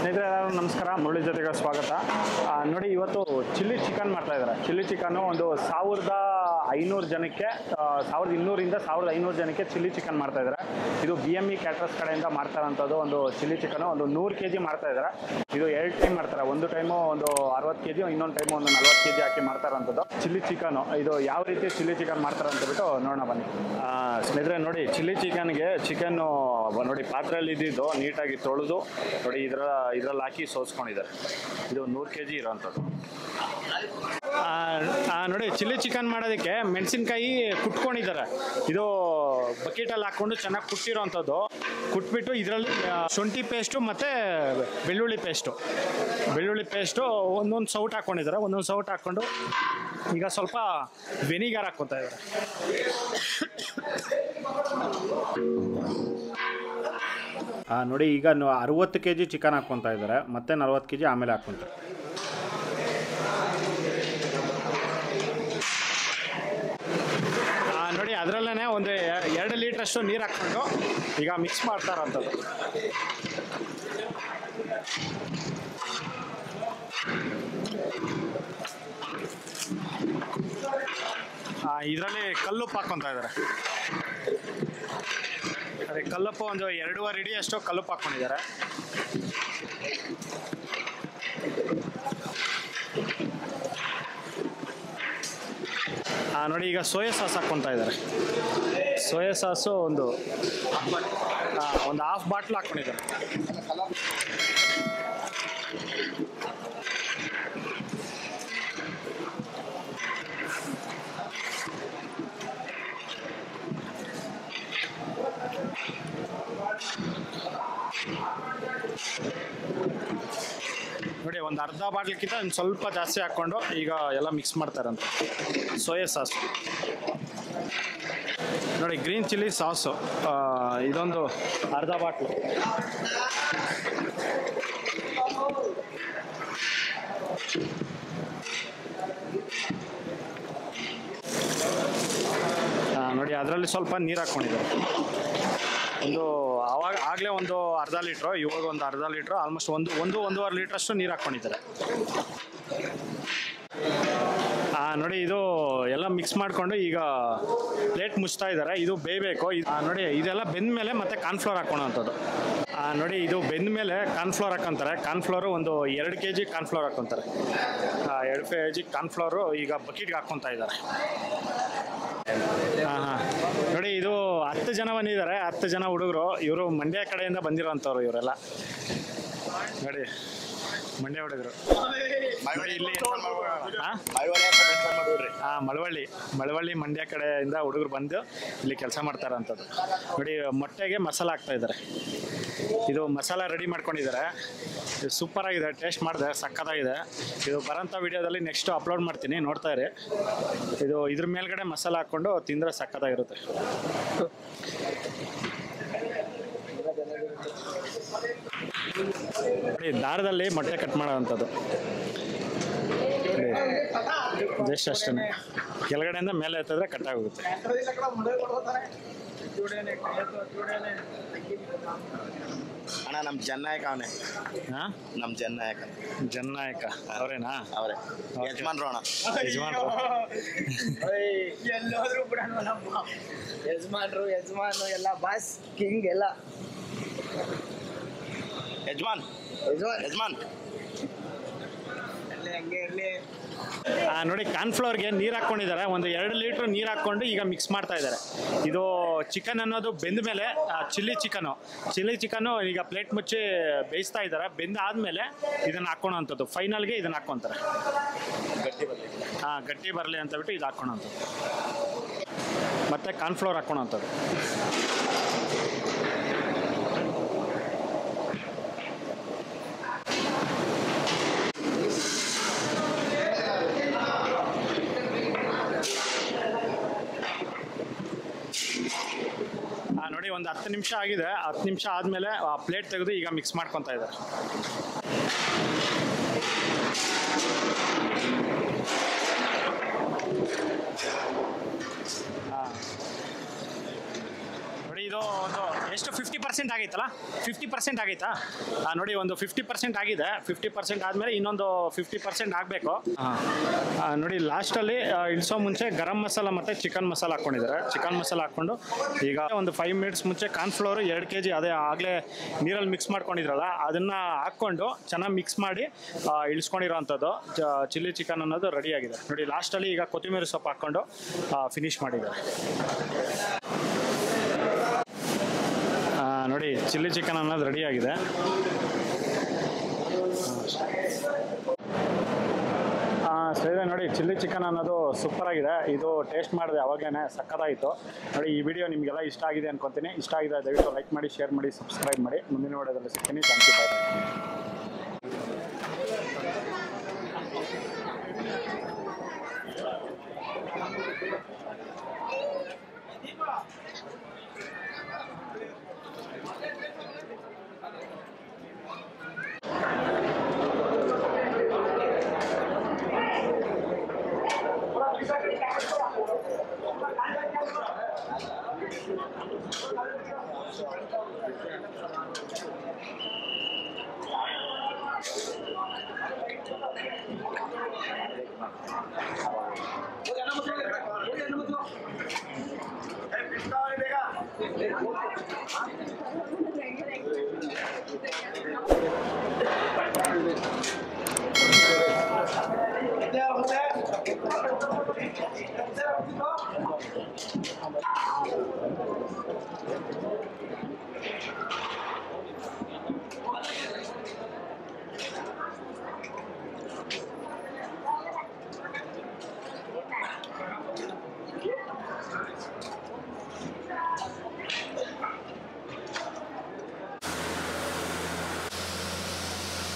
ಸ್ನೇಹಿತರೆ ಎಲ್ಲರೂ ನಮಸ್ಕಾರ. ಮುರಳಿ ಜೊತೆಗೆ ಸ್ವಾಗತ. ನೋಡಿ, ಇವತ್ತು ಚಿಲ್ಲಿ ಚಿಕನ್ ಮಾಡ್ತಾ ಇದ್ದಾರೆ. ಚಿಲ್ಲಿ ಚಿಕನ್ನು ಒಂದು 1500 ಜನಕ್ಕೆ 1200ರಿಂದ 1500 ಜನಕ್ಕೆ ಚಿಲ್ಲಿ ಚಿಕನ್ ಮಾಡ್ತಾ ಇದ್ದಾರೆ. ಇದು BME ಕ್ಯಾಟ್ರಸ್ ಕಡೆಯಿಂದ ಮಾಡ್ತಾರಂಥದ್ದು ಒಂದು ಚಿಲ್ಲಿ ಚಿಕನ್ನು. ಒಂದು 100 kg ಮಾಡ್ತಾ ಇದ್ದಾರೆ. ಇದು 2 ಟೈಮ್ ಮಾಡ್ತಾರೆ. ಒಂದು ಟೈಮು ಒಂದು 60 kg, ಇನ್ನೊಂದು ಟೈಮು ಒಂದು 40 kg ಹಾಕಿ ಮಾಡ್ತಾರಂಥದ್ದು ಚಿಲ್ಲಿ ಚಿಕನ್ನು. ಇದು ಯಾವ ರೀತಿ ಚಿಲ್ಲಿ ಚಿಕನ್ ಮಾಡ್ತಾರೆ ಅಂತಬಿಟ್ಟು ನೋಡೋಣ ಬನ್ನಿ. ಸ್ನೇಹಿತರೆ ನೋಡಿ, ಚಿಲ್ಲಿ ಚಿಕನ್ನು ನೋಡಿ ಪಾತ್ರೆಯಲ್ಲಿ ಇದ್ದಿದ್ದು ನೀಟಾಗಿ ತೊಳೆದು ನೋಡಿ ಇದರಲ್ಲಿ ಹಾಕಿ ಸೋಸ್ಕೊಂಡಿದ್ದಾರೆ. ಇದು 100 kg ಇರೋವಂಥದ್ದು. ನೋಡಿ, ಚಿಲ್ಲಿ ಚಿಕನ್ ಮಾಡೋದಕ್ಕೆ ಮೆಣಸಿನ್ಕಾಯಿ ಕುಟ್ಕೊಂಡಿದ್ದಾರೆ. ಇದು ಬಕೆಟಲ್ಲಿ ಹಾಕ್ಕೊಂಡು ಚೆನ್ನಾಗಿ ಕುಟ್ಟಿರೋವಂಥದ್ದು. ಕುಟ್ಬಿಟ್ಟು ಇದರಲ್ಲಿ ಶುಂಠಿ ಪೇಸ್ಟು ಮತ್ತು ಬೆಳ್ಳುಳ್ಳಿ ಪೇಸ್ಟು ಒಂದೊಂದು ಸೌಟ್ ಹಾಕ್ಕೊಂಡಿದ್ದಾರೆ. ಒಂದೊಂದು ಸೌಟ್ ಹಾಕ್ಕೊಂಡು ಈಗ ಸ್ವಲ್ಪ ವೆನಿಗರ್ ಹಾಕ್ಕೊತಾ ಇದ್ದಾರೆ. ನೋಡಿ, ಈಗ 60 kg ಚಿಕನ್ ಹಾಕ್ಕೊತಾ ಇದ್ದಾರೆ. ಮತ್ತೆ 40 kg ಆಮೇಲೆ ಹಾಕ್ಕೊತಾರೆ. ನೋಡಿ, ಅದರಲ್ಲೇ ಒಂದು 2 ಲೀಟ್ರಷ್ಟು ನೀರು ಹಾಕ್ಕೊಂಡು ಈಗ ಮಿಕ್ಸ್ ಮಾಡ್ತಾರಂಥದ್ದು. ಇದರಲ್ಲಿ ಕಲ್ಲುಪ್ಪು ಹಾಕ್ಕೊತಾ ಇದ್ದಾರೆ. ಅದೇ ಕಲ್ಲುಪ್ಪು ಒಂದು 2.5 ಇಡಿ ಅಷ್ಟು ಕಲ್ಲುಪ್ಪು ಹಾಕ್ಕೊಂಡಿದ್ದಾರೆ. ನೋಡಿ, ಈಗ ಸೋಯಾ ಸಾಸ್ ಹಾಕ್ಕೊತಾ ಇದ್ದಾರೆ. ಸೋಯಾ ಸಾಸು ಒಂದು ಹಾಫ್ ಬಾಟ್ಲ್ ಹಾಕ್ಕೊಂಡಿದ್ದಾರೆ. ನೋಡಿ, ಒಂದು ಅರ್ಧ ಬಾಟ್ಲಿಗಿಂತ ಒಂದು ಸ್ವಲ್ಪ ಜಾಸ್ತಿ ಹಾಕ್ಕೊಂಡು ಈಗ ಎಲ್ಲ ಮಿಕ್ಸ್ ಮಾಡ್ತಾರಂತ. ಸೋಯಾ ಸಾಸು ನೋಡಿ, ಗ್ರೀನ್ ಚಿಲ್ಲಿ ಸಾಸು ಇದೊಂದು ಅರ್ಧ ಬಾಟ್ಲು. ನೋಡಿ, ಅದರಲ್ಲಿ ಸ್ವಲ್ಪ ನೀರು ಹಾಕ್ಕೊಂಡಿದ್ದಾರೆ. ಆಗಲೇ ಒಂದು ಅರ್ಧ ಲೀಟ್ರು, ಇವಾಗ ಒಂದು ಅರ್ಧ ಲೀಟ್ರು, ಆಲ್ಮೋಸ್ಟ್ ಒಂದೂವರೆ ಲೀಟ್ರಷ್ಟು ನೀರು ಹಾಕ್ಕೊಂಡಿದ್ದಾರೆ. ನೋಡಿ, ಇದು ಎಲ್ಲ ಮಿಕ್ಸ್ ಮಾಡಿಕೊಂಡು ಈಗ ಪ್ಲೇಟ್ ಮುಚ್ತಾ ಇದ್ದಾರೆ. ಇದು ಬೇಯಬೇಕು. ನೋಡಿ, ಇದೆಲ್ಲ ಬೆಂದ ಮೇಲೆ ಮತ್ತೆ ಕಾರ್ನ್ಫ್ಲೋರ್ ಹಾಕೋಣಂಥದ್ದು. ನೋಡಿ, ಇದು ಬೆಂದ ಮೇಲೆ ಕಾರ್ನ್ಫ್ಲೋರ್ ಹಾಕೊಂತಾರೆ. ಕಾರ್ನ್ಫ್ಲೋರು ಒಂದು 2 kg ಕಾರ್ನ್ಫ್ಲೋರ್ ಹಾಕ್ಕೊತಾರೆ. 2 kg ಕಾರ್ನ್ಫ್ಲೋರು ಈಗ ಬಕೆಟ್ಗೆ ಹಾಕ್ಕೊತಾ ಇದ್ದಾರೆ. ನೋಡಿ, ಇದು 10 ಜನ ಬಂದಿದ್ದಾರೆ. 10 ಜನ ಹುಡುಗರು. ಇವರು ಮಂಡ್ಯ ಕಡೆಯಿಂದ ಬಂದಿರೋಂಥವ್ರು ಇವರೆಲ್ಲ. ನೋಡಿ, ಮಂಡ್ಯ ಹುಡುಗರು. ಇಲ್ಲಿ ಮಳವಳ್ಳಿ ಮಂಡ್ಯ ಕಡೆಯಿಂದ ಹುಡುಗರು ಬಂದು ಇಲ್ಲಿ ಕೆಲಸ ಮಾಡ್ತಾರಂಥದ್ದು. ನೋಡಿ, ಮೊಟ್ಟೆಗೆ ಮಸಾಲ ಹಾಕ್ತಾ ಇದ್ದಾರೆ. ಇದು ಮಸಾಲ ರೆಡಿ ಮಾಡ್ಕೊಂಡಿದ್ದಾರೆ. ಇದು ಸೂಪರ್ ಆಗಿದೆ. ಟೇಸ್ಟ್ ಮಾಡಿದೆ, ಸಕ್ಕತ್ತಾಗಿದೆ. ಇದು ಬರೋಂಥ ವಿಡಿಯೋದಲ್ಲಿ ನೆಕ್ಸ್ಟ್ ಅಪ್ಲೋಡ್ ಮಾಡ್ತೀನಿ, ನೋಡ್ತಾ ಇರಿ. ಇದು ಇದ್ರ ಮೇಲ್ಗಡೆ ಮಸಾಲ ಹಾಕ್ಕೊಂಡು ತಿಂದರೆ ಸಕ್ಕತ್ತಾಗಿರುತ್ತೆ. ನೋಡಿ, ದಾರದಲ್ಲಿ ಮೊಟ್ಟೆ ಕಟ್ ಮಾಡೋವಂಥದ್ದು. ಜಸ್ಟ್ ಅಷ್ಟೇ, ಕೆಳಗಡೆಯಿಂದ ಮೇಲೆ ಎತ್ತಿದ್ರೆ ಕಟ್ ಆಗೋಗುತ್ತೆ. ಅಣ್ಣ, ನಮ್ಮ ಜನನಾಯಕ ಅವನೇ. ನಮ್ಮ ಜನನಾಯಕ ಅವರೇನಾ? ಅವರೇ ಯಜಮಾನ್ರು ಅಣ್ಣ. ಎಲ್ಲೋದ್ರು ಕೂಡ ನಮ್ಮ ಯಜಮಾನು ಎಲ್ಲ ಬಾಸ್ ಕಿಂಗ್ ಎಲ್ಲ ಯಜಮಾನ್ ಹಂಗೆ ಇರಲಿ. ನೋಡಿ, ಕಾರ್ನ್ಫ್ಲೋರ್ಗೆ ನೀರು ಹಾಕ್ಕೊಂಡಿದ್ದಾರೆ. ಒಂದು 2 ಲೀಟ್ರ್ ನೀರು ಹಾಕ್ಕೊಂಡು ಈಗ ಮಿಕ್ಸ್ ಮಾಡ್ತಾ ಇದ್ದಾರೆ. ಇದು ಚಿಕನ್ ಅನ್ನೋದು ಬೆಂದ ಮೇಲೆ ಚಿಲ್ಲಿ ಚಿಕನ್ನು ಈಗ ಪ್ಲೇಟ್ ಮುಚ್ಚಿ ಬೇಯಿಸ್ತಾ ಇದ್ದಾರೆ. ಬೆಂದಾದ್ಮೇಲೆ ಇದನ್ನು ಹಾಕೋಣಂಥದ್ದು. ಫೈನಲ್ಗೆ ಇದನ್ನು ಹಾಕ್ಕೊತಾರೆ. ಗಟ್ಟಿ ಬರಲಿ ಅಂತ ಬಿಟ್ಟು ಇದು ಹಾಕೋಣಂಥದ್ದು. ಮತ್ತೆ ಕಾರ್ನ್ಫ್ಲೋರ್ ಹಾಕೋಣಂಥದ್ದು. ನೋಡಿ, ಒಂದು 10 ನಿಮಿಷ ಆಗಿದೆ. 10 ನಿಮಿಷ ಆದಮೇಲೆ ಆ ಪ್ಲೇಟ್ ತೆಗೆದು ಈಗ ಮಿಕ್ಸ್ ಮಾಡ್ಕೊತಾ ಇದ್ದಾರೆ. ನೋಡಿ, ಇದು ಇದು ಒಂದು ಎಷ್ಟು 50% ಆಗೈತಲ್ಲ, 50% ಆಗೈತಾ? ನೋಡಿ ಒಂದು 50% ಆಗಿದೆ. 50% ಆದಮೇಲೆ ಇನ್ನೊಂದು 50% ಆಗಬೇಕು. ನೋಡಿ ಲಾಸ್ಟಲ್ಲಿ ಇಳಿಸೋ ಮುಂಚೆ ಗರಂ ಮಸಾಲ ಮತ್ತು ಚಿಕನ್ ಮಸಾಲ ಹಾಕ್ಕೊಂಡಿದ್ದಾರೆ. ಚಿಕನ್ ಮಸಾಲ ಹಾಕ್ಕೊಂಡು ಈಗ ಒಂದು 5 ಮಿನಿಟ್ಸ್ ಮುಂಚೆ ಕಾರ್ನ್ಫ್ಲೋರು 2 kg ಅದೇ ಆಗಲೇ ನೀರಲ್ಲಿ ಮಿಕ್ಸ್ ಮಾಡ್ಕೊಂಡಿದ್ರಲ್ಲ ಅದನ್ನು ಹಾಕ್ಕೊಂಡು ಚೆನ್ನಾಗಿ ಮಿಕ್ಸ್ ಮಾಡಿ ಇಳಿಸ್ಕೊಂಡಿರೋವಂಥದ್ದು ಚಿಲ್ಲಿ ಚಿಕನ್ ಅನ್ನೋದು ರೆಡಿಯಾಗಿದೆ. ನೋಡಿ ಲಾಸ್ಟಲ್ಲಿ ಈಗ ಕೊತ್ತಂಬರಿ ಸೊಪ್ಪು ಹಾಕ್ಕೊಂಡು ಫಿನಿಶ್ ಮಾಡಿದ್ದಾರೆ. ನೋಡಿ ಚಿಲ್ಲಿ ಚಿಕನ್ ಅನ್ನೋದು ರೆಡಿಯಾಗಿದೆ. ಸ್ನೇಹಿತರೆ ನೋಡಿ ಚಿಲ್ಲಿ ಚಿಕನ್ ಅನ್ನೋದು ಸೂಪರ್ ಆಗಿದೆ. ಇದು ಟೇಸ್ಟ್ ಮಾಡಿದೆ ಅವಾಗಲೇ ಸಕ್ಕತ್ತಾಯಿತು. ನೋಡಿ ಈ ವಿಡಿಯೋ ನಿಮಗೆಲ್ಲ ಇಷ್ಟ ಆಗಿದೆ ಅನ್ಕೊತೀನಿ. ಇಷ್ಟ ಆಗಿದೆ ದಯವಿಟ್ಟು ಲೈಕ್ ಮಾಡಿ, ಶೇರ್ ಮಾಡಿ, ಸಬ್ಸ್ಕ್ರೈಬ್ ಮಾಡಿ. ಮುಂದಿನ ವಿಡಿಯೋದಲ್ಲಿ ಸಿಗ್ತೀನಿ. Thank you, bye.